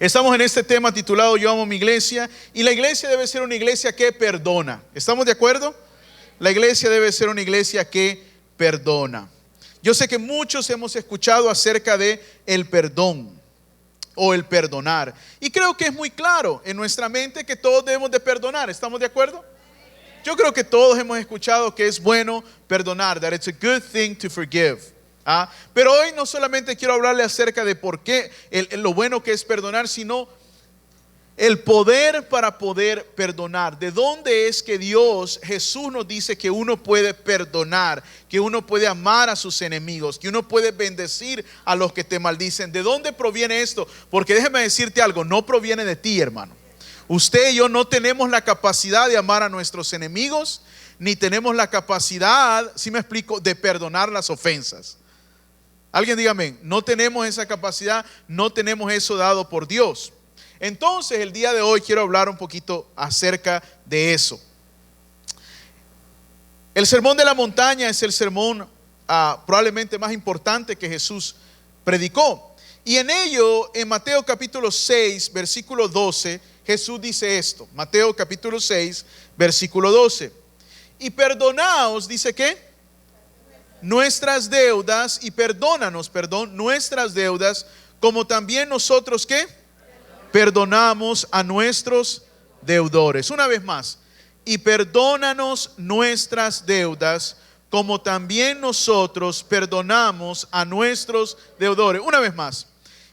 Estamos en este tema titulado Yo amo mi iglesia, y la iglesia debe ser una iglesia que perdona. ¿Estamos de acuerdo? La iglesia debe ser una iglesia que perdona. Yo sé que muchos hemos escuchado acerca de el perdón o el perdonar, y creo que es muy claro en nuestra mente que todos debemos de perdonar. ¿Estamos de acuerdo? Yo creo que todos hemos escuchado que es bueno perdonar, that it's a good thing to forgive. Pero hoy no solamente quiero hablarle acerca de por qué lo bueno que es perdonar, sino el poder para poder perdonar. ¿De dónde es que Jesús nos dice que uno puede perdonar, que uno puede amar a sus enemigos, que uno puede bendecir a los que te maldicen? ¿De dónde proviene esto? Porque déjame decirte algo, no proviene de ti, hermano. Usted y yo no tenemos la capacidad de amar a nuestros enemigos, ni tenemos la capacidad, si me explico, de perdonar las ofensas. Alguien dígame, no tenemos esa capacidad, no tenemos eso dado por Dios. Entonces el día de hoy quiero hablar un poquito acerca de eso. El sermón de la montaña es el sermón probablemente más importante que Jesús predicó. Y en ello, en Mateo capítulo 6, versículo 12, Jesús dice esto. Mateo capítulo 6, versículo 12. Y perdonaos, dice ¿qué? Nuestras deudas, y perdónanos, nuestras deudas, como también nosotros ¿qué? Perdonamos a nuestros deudores. Una vez más. Y perdónanos nuestras deudas, como también nosotros perdonamos a nuestros deudores. Una vez más.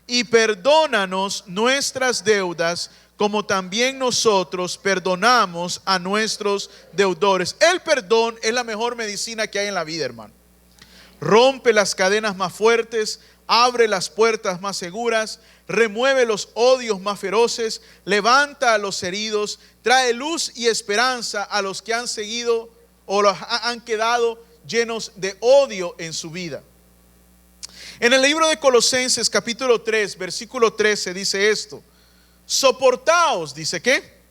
Y perdónanos nuestras deudas, como también nosotros perdonamos a nuestros deudores. El perdón es la mejor medicina que hay en la vida, hermano. Rompe las cadenas más fuertes, abre las puertas más seguras, remueve los odios más feroces, levanta a los heridos, trae luz y esperanza a los que han seguido o han quedado llenos de odio en su vida. En el libro de Colosenses capítulo 3, versículo 13 dice esto: soportaos, dice ¿qué?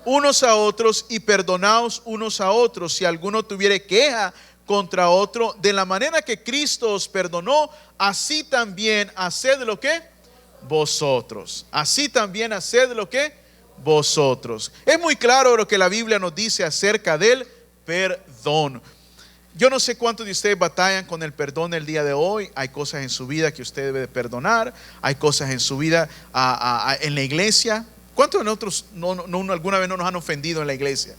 Unos a otros y perdonaos unos a otros si alguno tuviere queja contra otro, de la manera que Cristo os perdonó, así también haced lo que vosotros. Así también haced lo que vosotros. Es muy claro lo que la Biblia nos dice acerca del perdón. Yo no sé cuántos de ustedes batallan con el perdón el día de hoy. Hay cosas en su vida que usted debe de perdonar. Hay cosas en su vida en la iglesia. ¿Cuántos de nosotros alguna vez no nos han ofendido en la iglesia?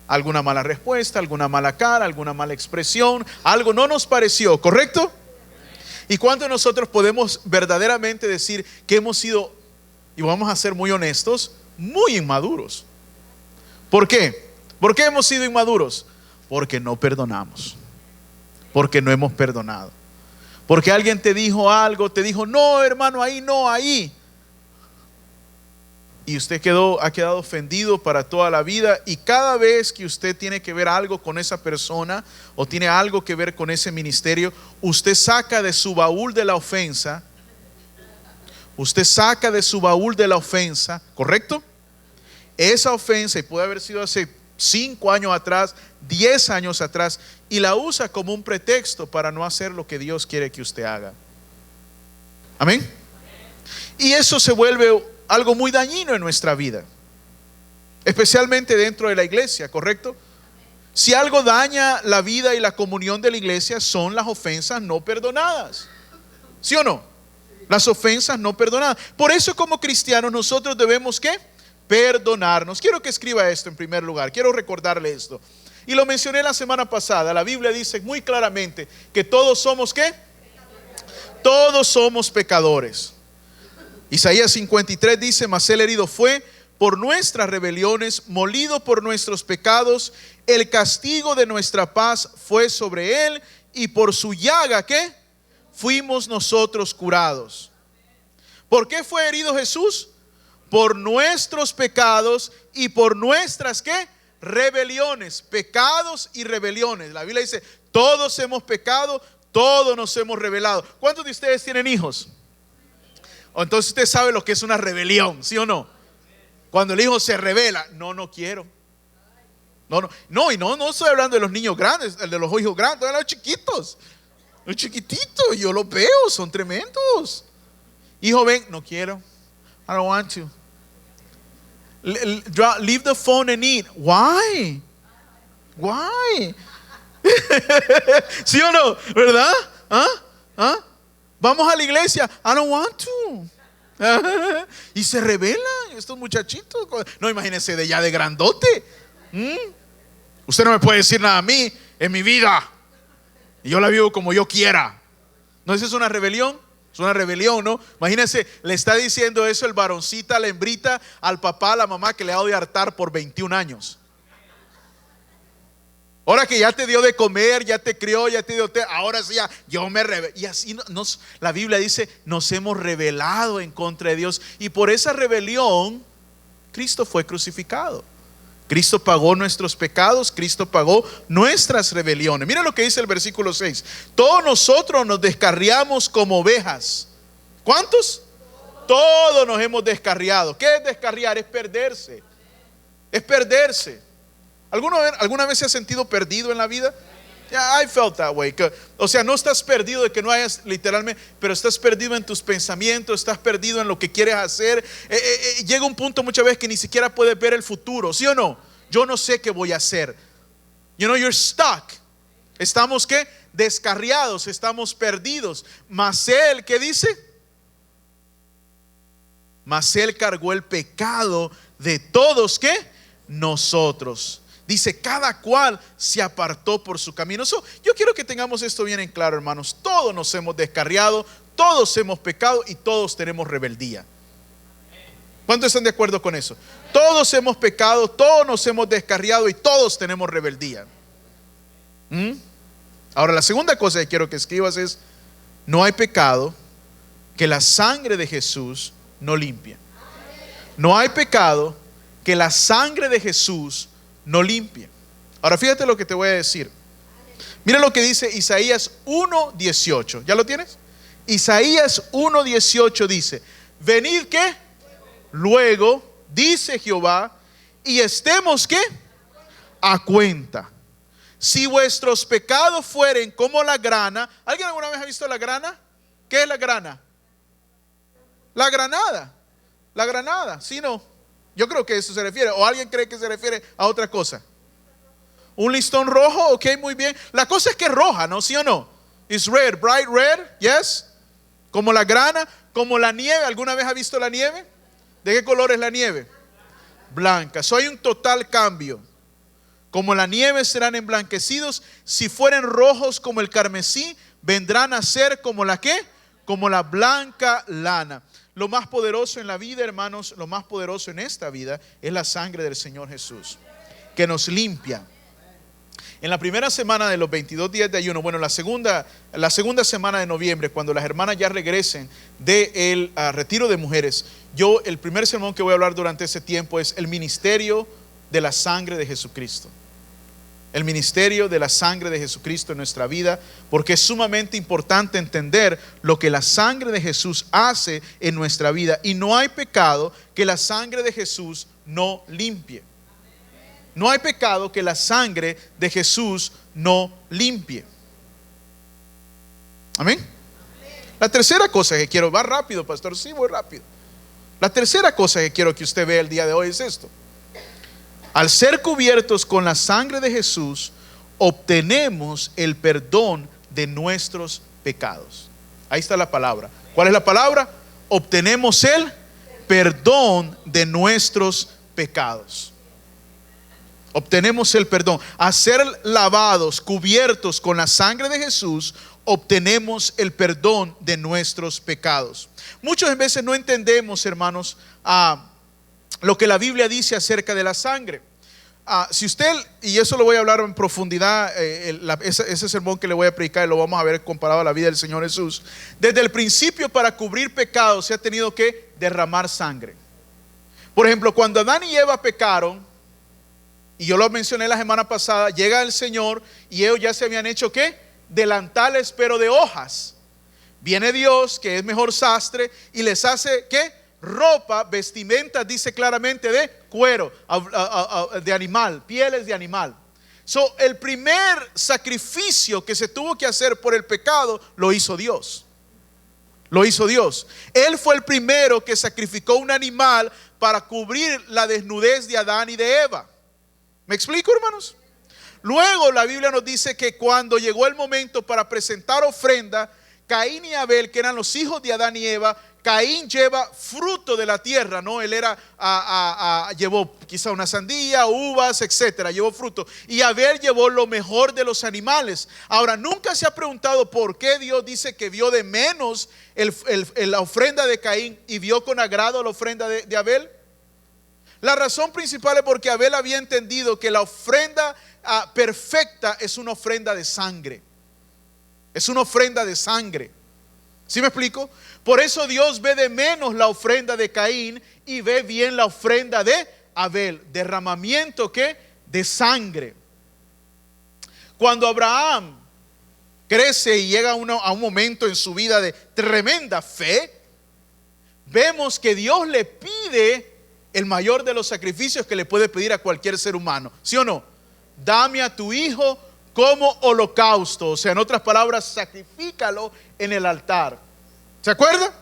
Alguna mala respuesta, alguna mala cara, alguna mala expresión, algo no nos pareció, ¿correcto? ¿Y cuántos de nosotros podemos verdaderamente decir que hemos sido, y vamos a ser muy honestos, muy inmaduros? ¿Por qué? ¿Por qué hemos sido inmaduros? Porque no perdonamos, porque no hemos perdonado, porque alguien te dijo algo, te dijo no hermano, ahí no, ahí, y usted ha quedado ofendido para toda la vida. Y cada vez que usted tiene que ver algo con esa persona o tiene algo que ver con ese ministerio, usted saca de su baúl de la ofensa, ¿correcto? Esa ofensa, y puede haber sido hace 5 años atrás, 10 años atrás, y la usa como un pretexto para no hacer lo que Dios quiere que usted haga. Amén. Y eso se vuelve algo muy dañino en nuestra vida, especialmente dentro de la iglesia, ¿correcto? Si algo daña la vida y la comunión de la iglesia, son las ofensas no perdonadas. ¿Sí o no? Las ofensas no perdonadas. Por eso, como cristianos, nosotros debemos ¿qué? Perdonarnos. Quiero que escriba esto en primer lugar. Quiero recordarle esto. Y lo mencioné la semana pasada. La Biblia dice muy claramente que todos somos ¿qué? Todos somos pecadores. Isaías 53 dice: mas él herido fue por nuestras rebeliones, molido por nuestros pecados, el castigo de nuestra paz fue sobre él, y por su llaga ¿qué? Fuimos nosotros curados. ¿Por qué fue herido Jesús? Por nuestros pecados y por nuestras ¿qué? Rebeliones, pecados y rebeliones. La Biblia dice: todos hemos pecado, todos nos hemos rebelado. ¿Cuántos de ustedes tienen hijos? Entonces usted sabe lo que es una rebelión, ¿sí o no? Cuando el hijo se rebela, no quiero. Y no estoy hablando de los niños grandes, de los hijos grandes, de los chiquitos. Los chiquititos, yo los veo, son tremendos. Hijo, ven, no quiero. I don't want to. Leave the phone and eat. Why? Why? ¿Sí o no? ¿Verdad? ¿Ah? Vamos a la iglesia. I don't want to. Y se rebelan estos muchachitos. No, imagínense de ya de grandote. Usted no me puede decir nada a mí en mi vida. Y yo la vivo como yo quiera. ¿No es eso una rebelión? Es una rebelión, ¿no? Imagínense, le está diciendo eso el varoncita, la hembrita, al papá, a la mamá que le ha dado de hartar por 21 años. Ahora que ya te dio de comer, ya te crió, ya te dio, ahora sí ya, yo me rebelé. Y así la Biblia dice, nos hemos rebelado en contra de Dios. Y por esa rebelión, Cristo fue crucificado. Cristo pagó nuestros pecados, Cristo pagó nuestras rebeliones. Mira lo que dice el versículo 6. Todos nosotros nos descarriamos como ovejas. ¿Cuántos? Todos nos hemos descarriado. ¿Qué es descarriar? Es perderse. Es perderse. ¿Alguna vez se ha sentido perdido en la vida? Yeah, I felt that way. O sea, no estás perdido de que no hayas literalmente, pero estás perdido en tus pensamientos, estás perdido en lo que quieres hacer. Llega un punto muchas veces que ni siquiera puedes ver el futuro, ¿sí o no? Yo no sé qué voy a hacer. You know, you're stuck. Estamos ¿qué? Descarriados, estamos perdidos. Mas Él, ¿qué dice? Mas Él cargó el pecado de todos, ¿qué? Nosotros. Dice, cada cual se apartó por su camino. Yo quiero que tengamos esto bien en claro, hermanos. Todos nos hemos descarriado, todos hemos pecado y todos tenemos rebeldía. ¿Cuántos están de acuerdo con eso? Todos hemos pecado, todos nos hemos descarriado y todos tenemos rebeldía. Ahora, la segunda cosa que quiero que escribas es: no hay pecado que la sangre de Jesús no limpie. No hay pecado que la sangre de Jesús no limpie. Ahora fíjate lo que te voy a decir. Mira lo que dice Isaías 1:18. ¿Ya lo tienes? Isaías 1:18 dice: venid ¿qué? Luego, dice Jehová, y estemos ¿qué? A cuenta. Si vuestros pecados fueren como la grana. ¿Alguien alguna vez ha visto la grana? ¿Qué es la grana? La granada. La granada, ¿sí no? Yo creo que eso se refiere. ¿O alguien cree que se refiere a otra cosa? Un listón rojo, ok, muy bien. La cosa es que es roja, ¿no? ¿Sí o no? It's red, bright red, yes. Como la grana, como la nieve. ¿Alguna vez ha visto la nieve? ¿De qué color es la nieve? Blanca. Hay un total cambio. Como la nieve serán emblanquecidos. Si fueren rojos como el carmesí, vendrán a ser como la ¿qué? Como la blanca lana. Lo más poderoso en la vida, hermanos, lo más poderoso en esta vida es la sangre del Señor Jesús, que nos limpia. En la primera semana de los 22 días de ayuno, bueno, la segunda semana de noviembre, cuando las hermanas ya regresen del retiro de mujeres, el primer sermón que voy a hablar durante ese tiempo es el ministerio de la sangre de Jesucristo. El ministerio de la sangre de Jesucristo en nuestra vida, porque es sumamente importante entender lo que la sangre de Jesús hace en nuestra vida. Y no hay pecado que la sangre de Jesús no limpie. No hay pecado que la sangre de Jesús no limpie. Amén. La tercera cosa que quiero, va rápido, pastor, sí, voy rápido. La tercera cosa que quiero que usted vea el día de hoy es esto. Al ser cubiertos con la sangre de Jesús, obtenemos el perdón de nuestros pecados. Ahí está la palabra. ¿Cuál es la palabra? Obtenemos el perdón de nuestros pecados. Obtenemos el perdón. Al ser lavados, cubiertos con la sangre de Jesús, obtenemos el perdón de nuestros pecados. Muchas veces no entendemos, hermanos, lo que la Biblia dice acerca de la sangre. Si usted, y eso lo voy a hablar en profundidad, ese sermón que le voy a predicar, lo vamos a ver comparado a la vida del Señor Jesús. Desde el principio, para cubrir pecados se ha tenido que derramar sangre. Por ejemplo, cuando Adán y Eva pecaron, y yo lo mencioné la semana pasada, llega el Señor y ellos ya se habían hecho ¿qué? Delantales, pero de hojas. Viene Dios, que es mejor sastre, y les hace ¿qué? Ropa, vestimenta, dice claramente de cuero, de animal, pieles de animal. El primer sacrificio que se tuvo que hacer por el pecado lo hizo Dios. Lo hizo Dios. Él fue el primero que sacrificó un animal para cubrir la desnudez de Adán y de Eva. ¿Me explico, hermanos? Luego la Biblia nos dice que cuando llegó el momento para presentar ofrenda, Caín y Abel, que eran los hijos de Adán y Eva, Caín lleva fruto de la tierra, ¿no? Él llevó quizá una sandía, uvas, etcétera, llevó fruto. Y Abel llevó lo mejor de los animales. Ahora, ¿nunca se ha preguntado por qué Dios dice que vio de menos la ofrenda de Caín y vio con agrado la ofrenda de Abel? La razón principal es porque Abel había entendido que la ofrenda perfecta es una ofrenda de sangre. Es una ofrenda de sangre. ¿Sí me explico? Por eso Dios ve de menos la ofrenda de Caín y ve bien la ofrenda de Abel. Derramamiento ¿qué? De sangre. Cuando Abraham crece y llega a un momento en su vida de tremenda fe, vemos que Dios le pide el mayor de los sacrificios que le puede pedir a cualquier ser humano. ¿Sí o no? Dame a tu hijo como holocausto. O sea, en otras palabras, sacrifícalo en el altar. ¿Se acuerda?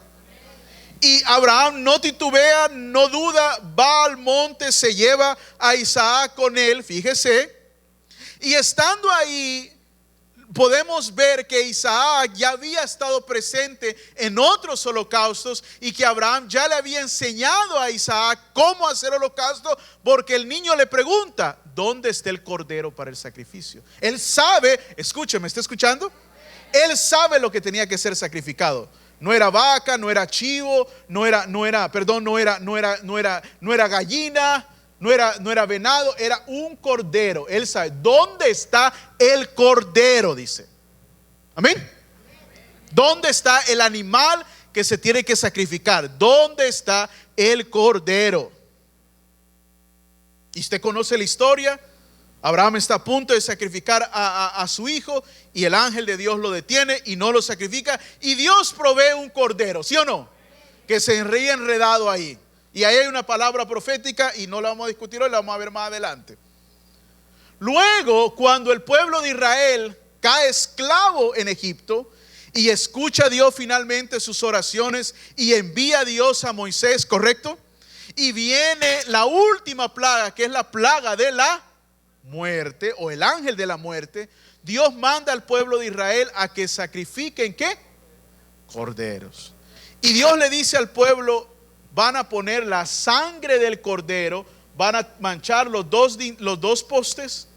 Y Abraham no titubea, no duda, va al monte, se lleva a Isaac con él, fíjese. Y estando ahí, podemos ver que Isaac ya había estado presente en otros holocaustos y que Abraham ya le había enseñado a Isaac cómo hacer holocausto, porque el niño le pregunta: ¿dónde está el cordero para el sacrificio? Él sabe, escúcheme, ¿está escuchando? Él sabe lo que tenía que ser sacrificado. No era vaca, no era chivo, no era gallina, no era venado, era un cordero. Él sabe dónde está el cordero, dice. Amén. ¿Dónde está el animal que se tiene que sacrificar? ¿Dónde está el cordero? Y usted conoce la historia. Abraham está a punto de sacrificar a su hijo y el ángel de Dios lo detiene y no lo sacrifica, y Dios provee un cordero, ¿sí o no? Que se enría enredado ahí. Y ahí hay una palabra profética y no la vamos a discutir hoy, la vamos a ver más adelante. Luego, cuando el pueblo de Israel cae esclavo en Egipto y escucha a Dios finalmente sus oraciones y envía a Dios a Moisés, ¿correcto? Y viene la última plaga, que es la plaga de la muerte o el ángel de la muerte. Dios manda al pueblo de Israel a que sacrifiquen ¿qué? Corderos. Y Dios le dice al pueblo: van a poner la sangre del cordero, van a manchar los dos postes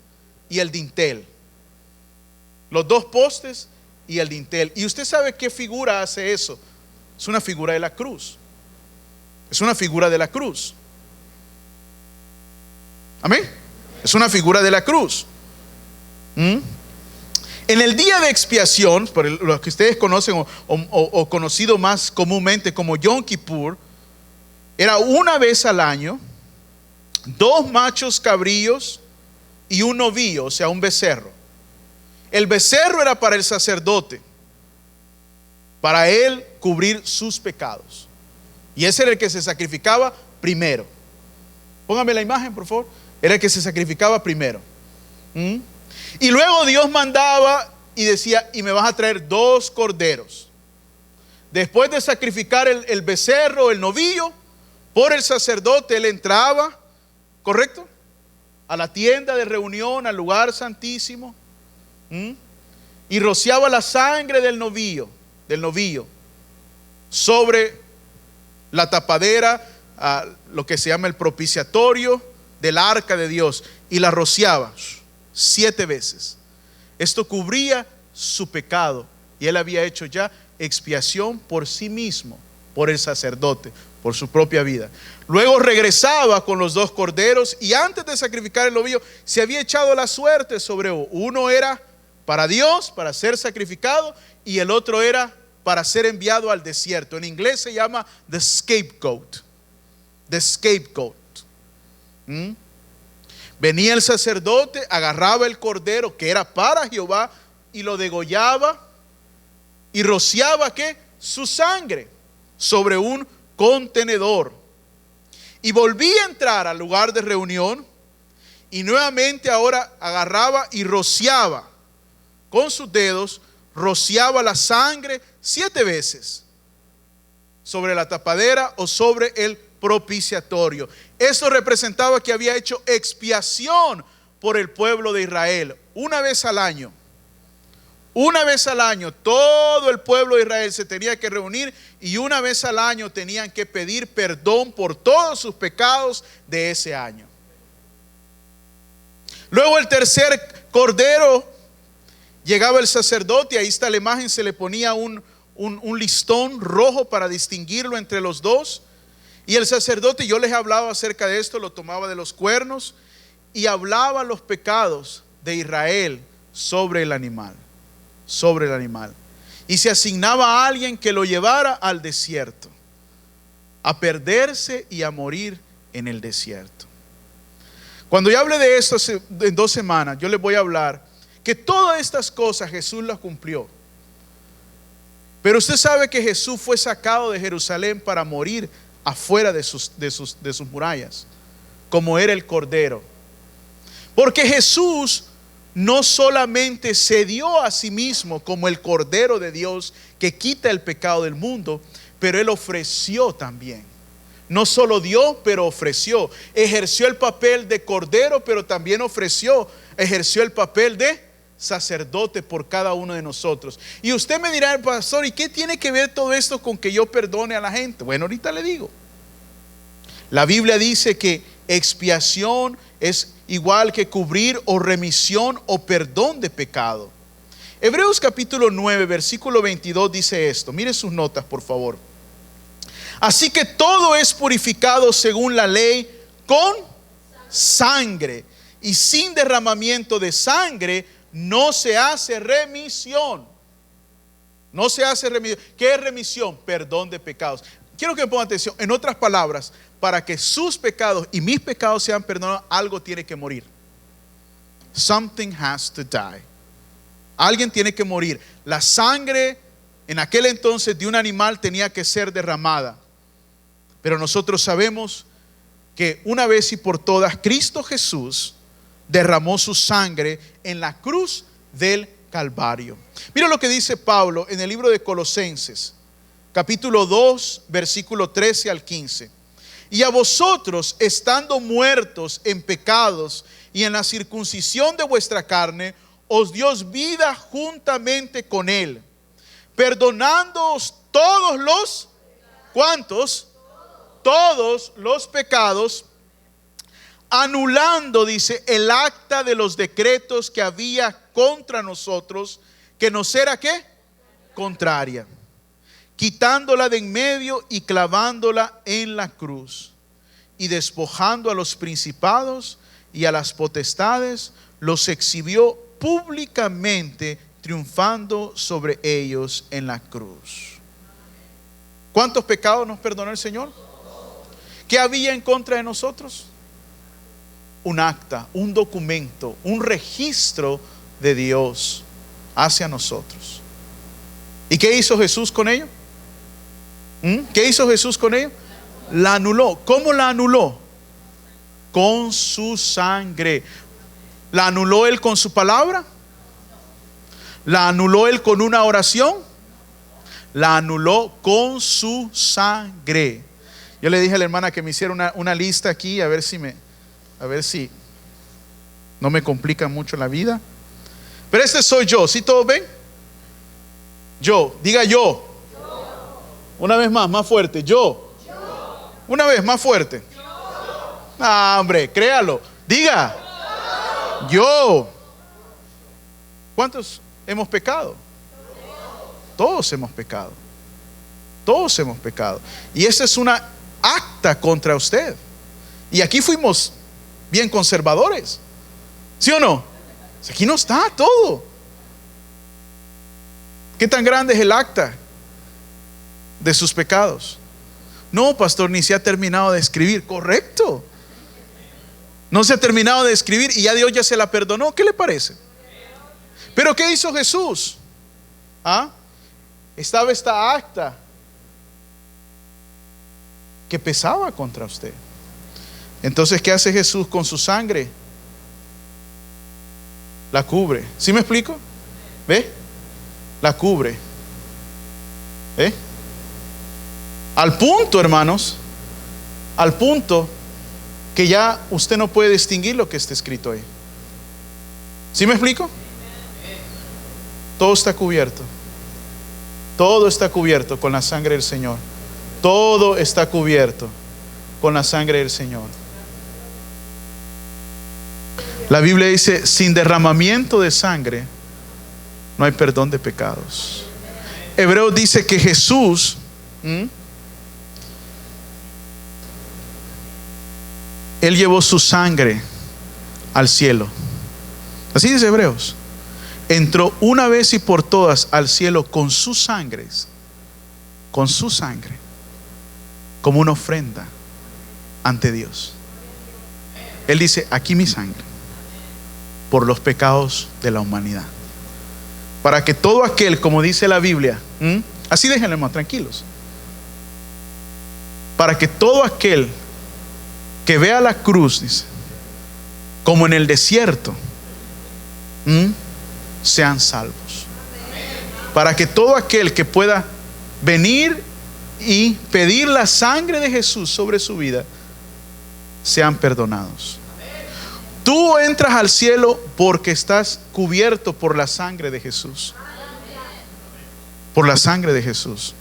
y el dintel. Los dos postes y el dintel. Y usted sabe qué figura hace eso. Es una figura de la cruz. Es una figura de la cruz. Amén. Es una figura de la cruz. En el día de expiación, por lo que ustedes conocen o conocido más comúnmente como Yom Kippur, era una vez al año, 2 machos cabríos y un novillo, o sea, un becerro. El becerro era para el sacerdote, para él cubrir sus pecados. Y ese era el que se sacrificaba primero. Póngame la imagen, por favor. Era el que se sacrificaba primero. Y luego Dios mandaba y decía: y me vas a traer 2 corderos. Después de sacrificar el becerro, el novillo, por el sacerdote, él entraba, ¿correcto?, a la tienda de reunión, al lugar santísimo, y rociaba la sangre del novillo sobre la tapadera, lo que se llama el propiciatorio del arca de Dios, y la rociaba 7 veces. Esto cubría su pecado, y él había hecho ya expiación por sí mismo, por el sacerdote, por su propia vida. Luego regresaba con los 2 corderos, y antes de sacrificar el novillo se había echado la suerte sobre uno. Era para Dios, para ser sacrificado, y el otro era para ser enviado al desierto. En inglés se llama the scapegoat. The scapegoat. Venía el sacerdote, agarraba el cordero que era para Jehová y lo degollaba y rociaba ¿qué? Su sangre sobre un contenedor, y volvía a entrar al lugar de reunión y nuevamente ahora agarraba y rociaba con sus dedos, rociaba la sangre 7 veces sobre la tapadera o sobre el propiciatorio. Esto representaba que había hecho expiación por el pueblo de Israel. Una vez al año todo el pueblo de Israel se tenía que reunir y una vez al año tenían que pedir perdón por todos sus pecados de ese año. Luego el tercer cordero, llegaba el sacerdote, ahí está la imagen, se le ponía un listón rojo para distinguirlo entre los dos. Y el sacerdote, yo les he hablado acerca de esto, lo tomaba de los cuernos y hablaba los pecados de Israel sobre el animal. Y se asignaba a alguien que lo llevara al desierto, a perderse y a morir en el desierto. Cuando yo hable de esto en 2 semanas, yo les voy a hablar que todas estas cosas Jesús las cumplió. Pero usted sabe que Jesús fue sacado de Jerusalén para morir afuera de sus murallas, como era el Cordero. Porque Jesús no solamente se dio a sí mismo como el Cordero de Dios que quita el pecado del mundo, pero Él ofreció también. No solo dio, pero ofreció. Ejerció el papel de Cordero, pero también ejerció el papel de sacerdote por cada uno de nosotros. Y usted me dirá, pastor, ¿y qué tiene que ver todo esto con que yo perdone a la gente? Bueno, ahorita le digo. La Biblia dice que expiación es igual que cubrir o remisión o perdón de pecado. Hebreos capítulo 9 versículo 22 dice esto. Mire sus notas, por favor. Así que todo es purificado según la ley con sangre, y sin derramamiento de sangre no se hace remisión. No se hace remisión. ¿Qué es remisión? Perdón de pecados. Quiero que me pongan atención. En otras palabras, para que sus pecados y mis pecados sean perdonados, algo tiene que morir. Something has to die. Alguien tiene que morir. La sangre en aquel entonces de un animal tenía que ser derramada. Pero nosotros sabemos que una vez y por todas Cristo Jesús derramó su sangre en la cruz del Calvario. Mira lo que dice Pablo en el libro de Colosenses, capítulo 2, versículo 13 al 15. Y a vosotros, estando muertos en pecados y en la circuncisión de vuestra carne, os dio vida juntamente con Él, perdonándoos todos los, ¿cuántos? Todos los pecados, anulando, dice, el acta de los decretos que había contra nosotros, que nos era ¿qué? Contraria, quitándola de en medio y clavándola en la cruz, y despojando a los principados y a las potestades, los exhibió públicamente, triunfando sobre ellos en la cruz. ¿Cuántos pecados nos perdonó el Señor? ¿Qué había en contra de nosotros? Un acta, un documento, un registro de Dios hacia nosotros. ¿Y qué hizo Jesús con ello? ¿Qué hizo Jesús con ello? La anuló. ¿Cómo la anuló? Con su sangre. ¿La anuló Él con su palabra? ¿La anuló Él con una oración? La anuló con su sangre. Yo le dije a la hermana que me hiciera una lista aquí, a ver si no me complica mucho la vida. Pero este soy yo, ¿sí todos ven? Yo, diga yo. Una vez más fuerte, yo. Una vez más fuerte. Ah, hombre, créalo. Diga. Yo. ¿Cuántos hemos pecado? Todos hemos pecado. Todos hemos pecado. Y esa es una acta contra usted. Y aquí fuimos bien conservadores, ¿sí o no? Aquí no está todo. ¿Qué tan grande es el acta de sus pecados? No, pastor, ni se ha terminado de escribir. Correcto. No se ha terminado de escribir y ya Dios ya se la perdonó. ¿Qué le parece? Pero ¿qué hizo Jesús? Estaba esta acta que pesaba contra usted. Entonces, ¿qué hace Jesús con su sangre? La cubre. ¿Sí me explico? ¿Ve? La cubre. ¿Ve? Al punto, hermanos, al punto que ya usted no puede distinguir lo que está escrito ahí. ¿Sí me explico? Todo está cubierto. Todo está cubierto con la sangre del Señor. Todo está cubierto con la sangre del Señor. La Biblia dice, sin derramamiento de sangre no hay perdón de pecados. Hebreos dice que Jesús Él llevó su sangre al cielo. Así dice Hebreos. Entró una vez y por todas al cielo con sus sangres, como una ofrenda ante Dios. Él dice, aquí mi sangre, por los pecados de la humanidad. Para que todo aquel, como dice la Biblia, así déjenle más tranquilos. Para que todo aquel que vea la cruz, dice, como en el desierto, sean salvos. Para que todo aquel que pueda venir y pedir la sangre de Jesús sobre su vida, sean perdonados. Tú entras al cielo porque estás cubierto por la sangre de Jesús. Por la sangre de Jesús.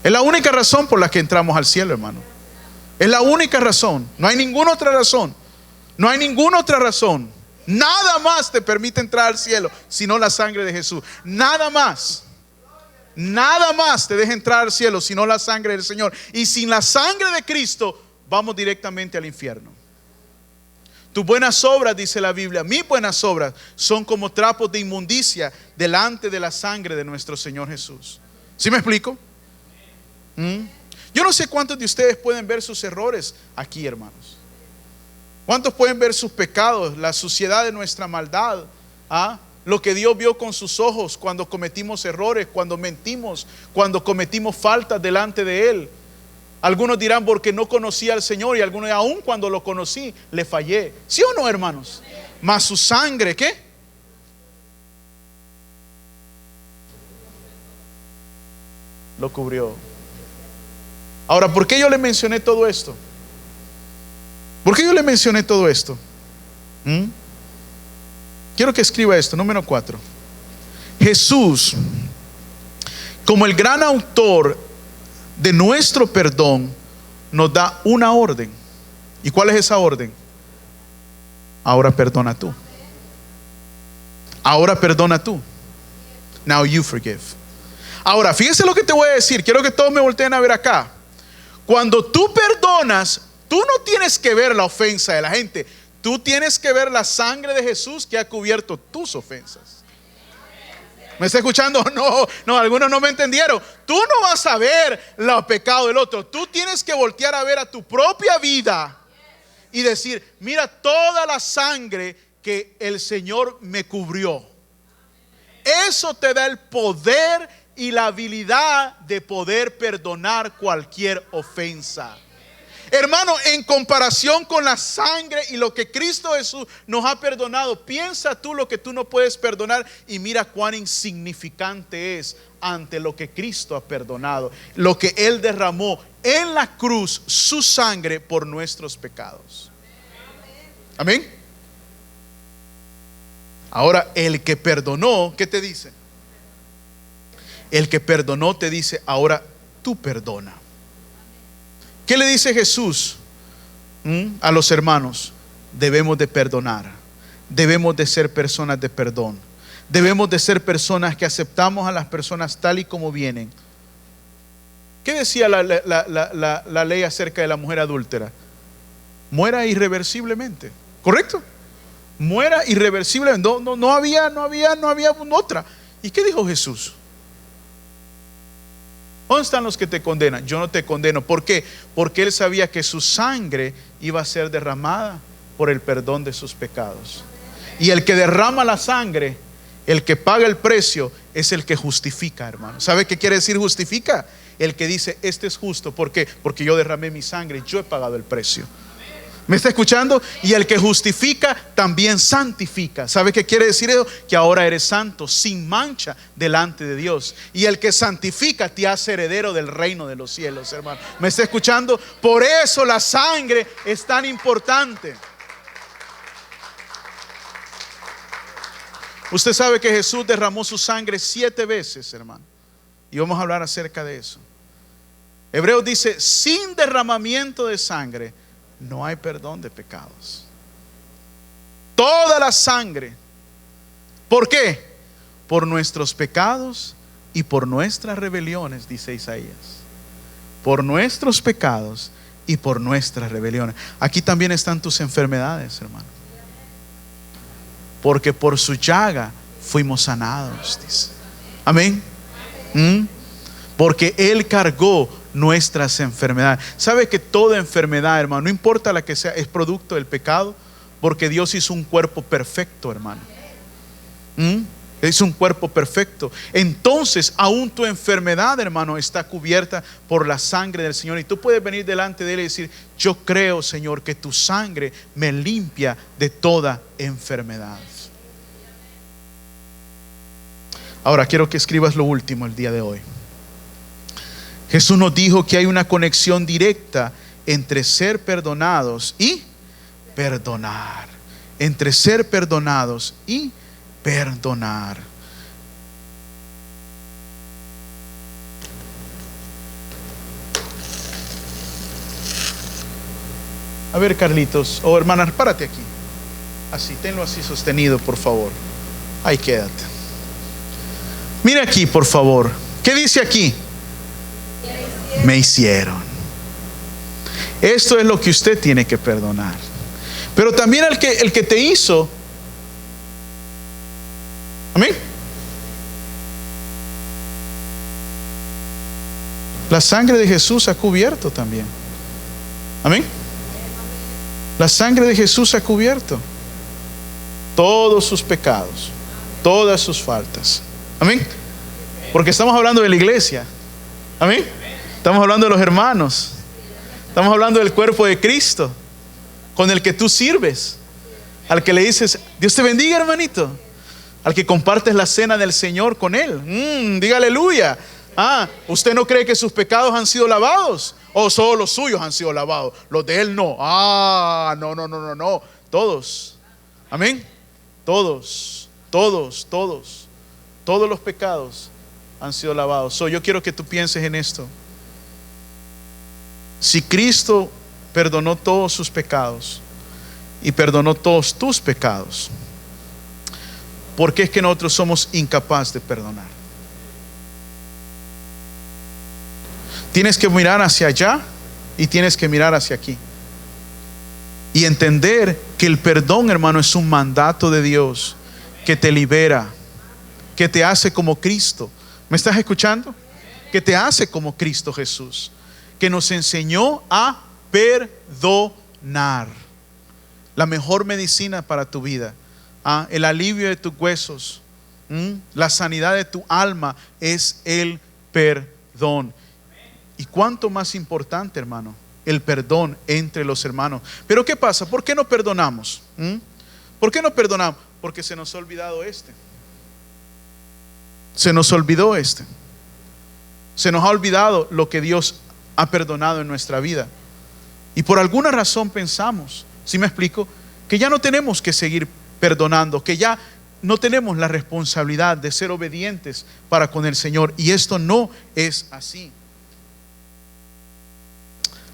Es la única razón por la que entramos al cielo, hermano. Es la única razón. No hay ninguna otra razón. No hay ninguna otra razón. Nada más te permite entrar al cielo sino la sangre de Jesús. Nada más. Nada más te deja entrar al cielo sino la sangre del Señor. Y sin la sangre de Cristo vamos directamente al infierno. Tus buenas obras, dice la Biblia, mis buenas obras son como trapos de inmundicia delante de la sangre de nuestro Señor Jesús. ¿Sí me explico? Yo no sé cuántos de ustedes pueden ver sus errores aquí, hermanos. ¿Cuántos pueden ver sus pecados, la suciedad de nuestra maldad? Lo que Dios vio con sus ojos cuando cometimos errores, cuando mentimos, cuando cometimos faltas delante de Él. Algunos dirán porque no conocía al Señor, y algunos aún cuando lo conocí le fallé. ¿Sí o no, hermanos? Mas su sangre, ¿qué? Lo cubrió. Ahora, ¿por qué yo le mencioné todo esto? ¿Por qué yo le mencioné todo esto? Quiero que escriba esto, número 4. Jesús, como el gran autor de nuestro perdón, nos da una orden. ¿Y cuál es esa orden? Ahora perdona tú. Ahora perdona tú. Now you forgive. Ahora, fíjense lo que te voy a decir. Quiero que todos me volteen a ver acá. Cuando tú perdonas, tú no tienes que ver la ofensa de la gente. Tú tienes que ver la sangre de Jesús que ha cubierto tus ofensas. ¿Me está escuchando? No, algunos no me entendieron. Tú no vas a ver los pecados del otro. Tú tienes que voltear a ver a tu propia vida y decir, mira toda la sangre que el Señor me cubrió. Eso te da el poder y la habilidad de poder perdonar cualquier ofensa. Hermano, en comparación con la sangre y lo que Cristo Jesús nos ha perdonado, piensa tú lo que tú no puedes perdonar y mira cuán insignificante es ante lo que Cristo ha perdonado, lo que Él derramó en la cruz, su sangre por nuestros pecados. Amén. Ahora, el que perdonó, ¿qué te dice? El que perdonó te dice, ahora tú perdona. ¿Qué le dice Jesús a los hermanos? Debemos de perdonar. Debemos de ser personas de perdón. Debemos de ser personas que aceptamos a las personas tal y como vienen. ¿Qué decía la ley acerca de la mujer adúltera? Muera irreversiblemente. ¿Correcto? Muera irreversiblemente. No había otra. ¿Y qué dijo Jesús? ¿Dónde están los que te condenan? Yo no te condeno. ¿Por qué? Porque Él sabía que su sangre iba a ser derramada por el perdón de sus pecados. Y el que derrama la sangre, el que paga el precio, es el que justifica, hermano. ¿Sabe qué quiere decir justifica? El que dice, este es justo. ¿Por qué? Porque yo derramé mi sangre y yo he pagado el precio. ¿Me está escuchando? Y el que justifica también santifica. ¿Sabe qué quiere decir eso? Que ahora eres santo, sin mancha delante de Dios. Y el que santifica te hace heredero del reino de los cielos, hermano. ¿Me está escuchando? Por eso la sangre es tan importante. Usted sabe que Jesús derramó su sangre 7 veces, hermano. Y vamos a hablar acerca de eso. Hebreos dice, sin derramamiento de sangre no hay perdón de pecados. Toda la sangre. ¿Por qué? Por nuestros pecados y por nuestras rebeliones, dice Isaías. Por nuestros pecados y por nuestras rebeliones. Aquí también están tus enfermedades, hermano. Porque por su llaga fuimos sanados, dice. Amén. Porque Él cargó nuestras enfermedades. ¿Sabe que toda enfermedad, hermano, no importa la que sea, es producto del pecado? Porque Dios hizo un cuerpo perfecto, hermano. Es un cuerpo perfecto. Entonces aún tu enfermedad, hermano, está cubierta por la sangre del Señor. Y tú puedes venir delante de Él y decir, yo creo, Señor, que tu sangre me limpia de toda enfermedad. Ahora quiero que escribas lo último el día de hoy. Jesús nos dijo que hay una conexión directa entre ser perdonados y perdonar. Entre ser perdonados y perdonar. A ver, Carlitos, o hermana, párate aquí. Así, tenlo así sostenido, por favor. Ahí quédate. Mira aquí, por favor. ¿Qué dice aquí? Me hicieron. Esto es lo que usted tiene que perdonar. Pero también el que te hizo. Amén. La sangre de Jesús ha cubierto también. Amén. La sangre de Jesús ha cubierto todos sus pecados, todas sus faltas. Amén. Porque estamos hablando de la iglesia. Amén. Estamos hablando de los hermanos. Estamos hablando del cuerpo de Cristo, con el que tú sirves, al que le dices, Dios te bendiga, hermanito, al que compartes la cena del Señor con él. Diga aleluya. ¿Usted no cree que sus pecados han sido lavados? ¿O solo los suyos han sido lavados? Los de él no. No. Todos. Amén. Todos los pecados han sido lavados. Yo quiero que tú pienses en esto. Si Cristo perdonó todos sus pecados y perdonó todos tus pecados, ¿por qué es que nosotros somos incapaces de perdonar? Tienes que mirar hacia allá y tienes que mirar hacia aquí y entender que el perdón, hermano, es un mandato de Dios que te libera, que te hace como Cristo. ¿Me estás escuchando? Que te hace como Cristo Jesús, que nos enseñó a perdonar. La mejor medicina para tu vida, el alivio de tus huesos, la sanidad de tu alma es el perdón. Y cuánto más importante, hermano, el perdón entre los hermanos. Pero ¿qué pasa? ¿Por qué no perdonamos? ¿Por qué no perdonamos? Porque se nos ha olvidado Se nos olvidó Se nos ha olvidado lo que Dios ha perdonado en nuestra vida. Y por alguna razón pensamos, ¿sí me explico? Que ya no tenemos que seguir perdonando, que ya no tenemos la responsabilidad de ser obedientes para con el Señor. Y esto no es así.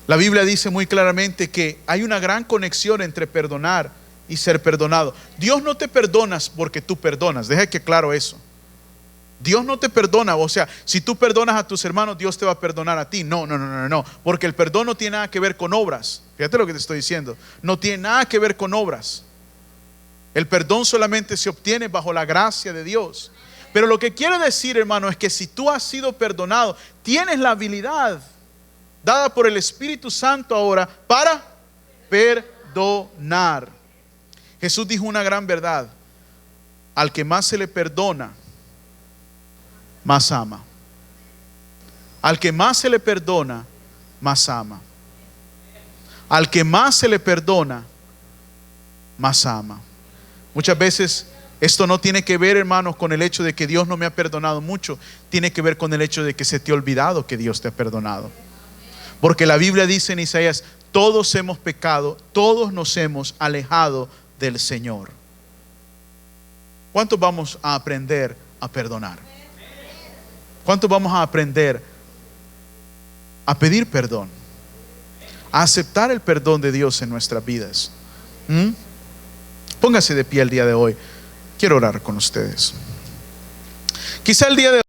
La Biblia dice muy claramente que hay una gran conexión entre perdonar y ser perdonado. Dios no te perdona porque tú perdonas. Deja que claro eso. Dios no te perdona, o sea, si tú perdonas a tus hermanos, Dios te va a perdonar a ti. No, porque el perdón no tiene nada que ver con obras. Fíjate lo que te estoy diciendo. No tiene nada que ver con obras. El perdón solamente se obtiene bajo la gracia de Dios. Pero lo que quiero decir, hermano, es que si tú has sido perdonado, tienes la habilidad dada por el Espíritu Santo ahora para perdonar. Jesús dijo una gran verdad: al que más se le perdona, más ama. Al que más se le perdona, más ama. Al que más se le perdona, más ama. Muchas veces esto no tiene que ver, hermanos, con el hecho de que Dios no me ha perdonado mucho. Tiene que ver con el hecho de que se te ha olvidado que Dios te ha perdonado. Porque la Biblia dice en Isaías: todos hemos pecado, todos nos hemos alejado del Señor. ¿Cuántos vamos a aprender a perdonar? ¿Cuántos vamos a aprender a pedir perdón? A aceptar el perdón de Dios en nuestras vidas. Póngase de pie el día de hoy. Quiero orar con ustedes. Quizá el día de